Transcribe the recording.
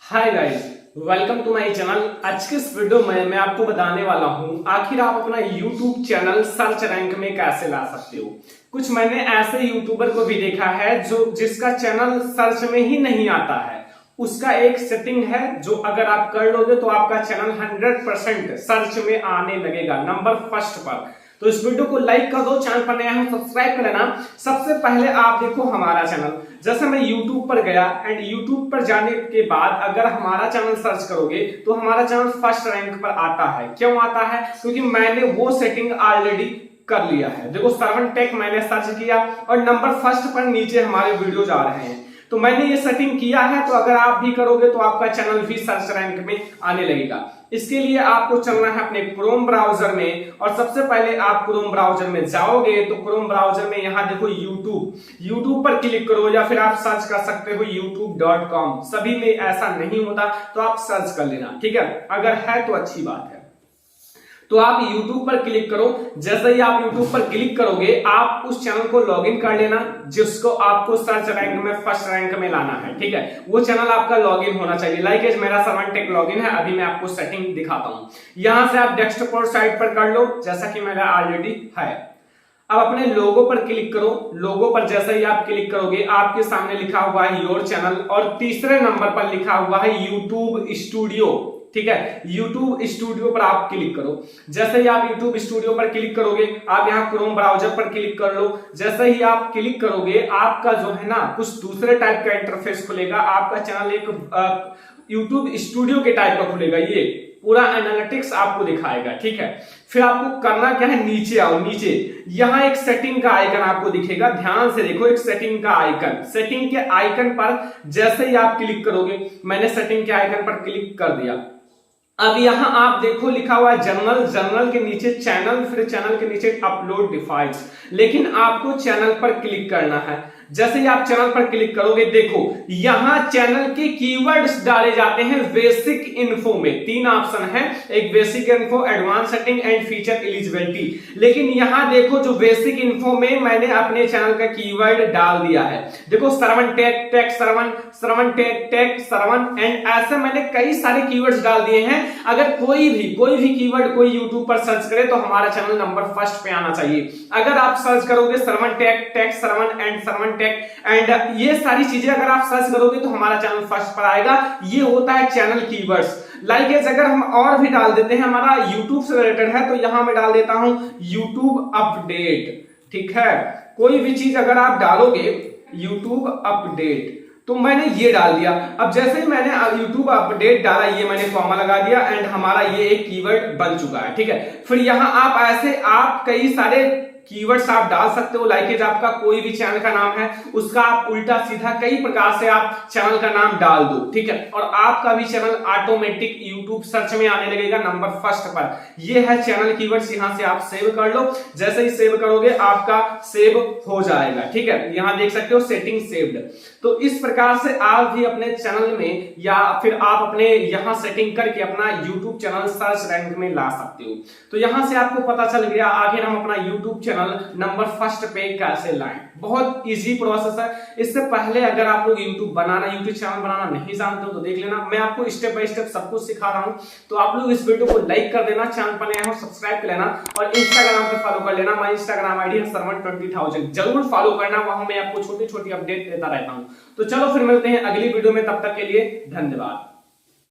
Hi guys, welcome to my channel. आज के इस वीडियो में मैं आपको बताने वाला हूं आखिर आप अपना YouTube चैनल सर्च रैंक में कैसे ला सकते हो। कुछ मैंने ऐसे यूट्यूबर को भी देखा है जो जिसका चैनल सर्च में ही नहीं आता है। उसका एक सेटिंग है जो अगर आप कर लोगे तो आपका चैनल 100% सर्च में आने लगेगा, नंबर फर्स्ट पर। तो इस वीडियो को लाइक कर दो, चैनल पर नया हो सब्सक्राइब कर लेना। सबसे पहले आप देखो हमारा चैनल, जैसे मैं YouTube पर गया एंड YouTube पर जाने के बाद अगर हमारा चैनल सर्च करोगे तो हमारा चैनल फर्स्ट रैंक पर आता है। क्यों आता है? क्योंकि मैंने वो सेटिंग ऑलरेडी कर लिया है। देखो श्रवण टेक मैंने सर्च किया और नंबर फर्स्ट पर नीचे हमारे वीडियोज आ रहे हैं। तो मैंने ये सेटिंग किया है, तो अगर आप भी करोगे तो आपका चैनल भी सर्च रैंक में आने लगेगा। इसके लिए आपको चलना है अपने क्रोम ब्राउजर में और सबसे पहले आप क्रोम ब्राउजर में जाओगे तो क्रोम ब्राउजर में यहाँ देखो यूट्यूब पर क्लिक करो या फिर आप सर्च कर सकते हो youtube.com। सभी में ऐसा नहीं होता तो आप सर्च कर लेना, ठीक है? अगर है तो अच्छी बात है। तो आप YouTube पर क्लिक करो। जैसे ही आप YouTube पर क्लिक करोगे आप उस चैनल को लॉगिन कर लेना जिसको आपको सर्च रैंक में फर्स्ट रैंक में लाना है, ठीक है? वो चैनल आपका लॉगिन होना चाहिए। लाइक एज मेरा श्रवण टेक लॉगिन है। अभी मैं आपको सेटिंग दिखाता हूं। यहां से आप डेस्कटॉप साइट पर कर लो जैसा कि मेरा ऑलरेडी है। अब अपने लोगो पर क्लिक करो। लोगो पर जैसे ही आप क्लिक करोगे आपके सामने लिखा हुआ है योर चैनल और तीसरे नंबर पर लिखा हुआ है यूट्यूब स्टूडियो, ठीक है? YouTube स्टूडियो पर आप क्लिक करो। जैसे ही आप YouTube स्टूडियो पर क्लिक करोगे आप यहाँ क्रोम ब्राउजर पर क्लिक कर लो। जैसे ही आप क्लिक करोगे आपका जो है ना कुछ दूसरे टाइप का इंटरफेस खुलेगा। आपका चैनल एक YouTube स्टूडियो के टाइप का खुलेगा। ये पूरा एनालिटिक्स आपको दिखाएगा, ठीक है? फिर आपको करना क्या है, नीचे आओ। नीचे यहाँ एक सेटिंग का आइकन आपको दिखेगा, ध्यान से देखो। एक सेटिंग का आइकन, सेटिंग के आइकन पर जैसे ही आप क्लिक करोगे, मैंने सेटिंग के आइकन पर क्लिक कर दिया। अब यहां आप देखो लिखा हुआ है जनरल, जनरल के नीचे चैनल, फिर चैनल के नीचे अपलोड डिवाइस। लेकिन आपको चैनल पर क्लिक करना है। जैसे ही आप चैनल पर क्लिक करोगे देखो यहां चैनल के कीवर्ड्स डाले जाते हैं बेसिक इन्फो में। तीन ऑप्शन है, एक basic info, advance setting and feature eligibility. लेकिन यहां देखो जो बेसिक इन्फो में मैंने अपने चैनल का कीवर्ड डाल दिया है। देखो Shravan tech, tech Shravan, Shravan tech, tech Shravan and ऐसे मैंने कई सारे कीवर्ड्स डाल दिए हैं। अगर कोई भी कीवर्ड कोई यूट्यूब पर सर्च करे तो हमारा चैनल नंबर फर्स्ट पे आना चाहिए। अगर आप सर्च करोगे Shravan tech, tech Shravan and Shravan and ये सारी चीजें अगर आप सर्च करोगे तो हमारा चैनल फर्स्ट पर आएगा। ये होता है चैनल कीवर्ड्स। लाइक एज अगर हम और भी डाल देते हैं, हमारा YouTube से रिलेटेड है तो यहां मैं डाल देता हूं YouTube अपडेट, ठीक है? कोई भी चीज अगर आप डालोगे YouTube अपडेट तो मैंने ये डाल दिया। अब जैसे ही मैंने YouTube अपडेट डाला, ये मैंने कॉमा लगा दिया एंड हमारा ये एक कीवर्ड बन चुका है, ठीक है? फिर यहां आप ऐसे आप कई सारे कीवर्ड्स आप डाल सकते हो। लाइक आपका कोई भी चैनल का नाम है उसका आप उल्टा सीधा कई प्रकार से आप चैनल का नाम डाल दो, ठीक है? और आपका भी चैनल ऑटोमेटिक YouTube सर्च में आने लगेगा नंबर फर्स्ट पर। ये है चैनल कीवर्ड्स। यहां से आप सेव कर लो। जैसे ही सेव करोगे आपका सेव हो जाएगा, ठीक है? यहां देख सकते हो सेटिंग सेव्ड। तो इस प्रकार से आप भी अपने चैनल में या फिर आप अपने यहां सेटिंग करके अपना YouTube चैनल सर्च रैंक में ला सकते हो। तो यहां से आपको पता चल गया आखिर हम अपना YouTube चैनल नंबर फर्स्ट पे कैसे लाएं। बहुत इजी प्रोसेस है। इससे पहले अगर आप लोग YouTube चैनल बनाना नहीं जानते हो तो देख लेना, मैं आपको स्टेप बाय स्टेप सब कुछ सिखा रहा हूं। तो आप लोग इस वीडियो को लाइक कर देना, चैनल पर नया हो सब्सक्राइब कर लेना और इंस्टाग्राम पे फॉलो कर लेना। मेरा इंस्टाग्राम आईडी है श्रवण20,000, जरूर फॉलो करना। वहां मैं आपको छोटी छोटी अपडेट देता रहता हूं। तो चलो फिर मिलते हैं अगली वीडियो में, तब तक के लिए धन्यवाद।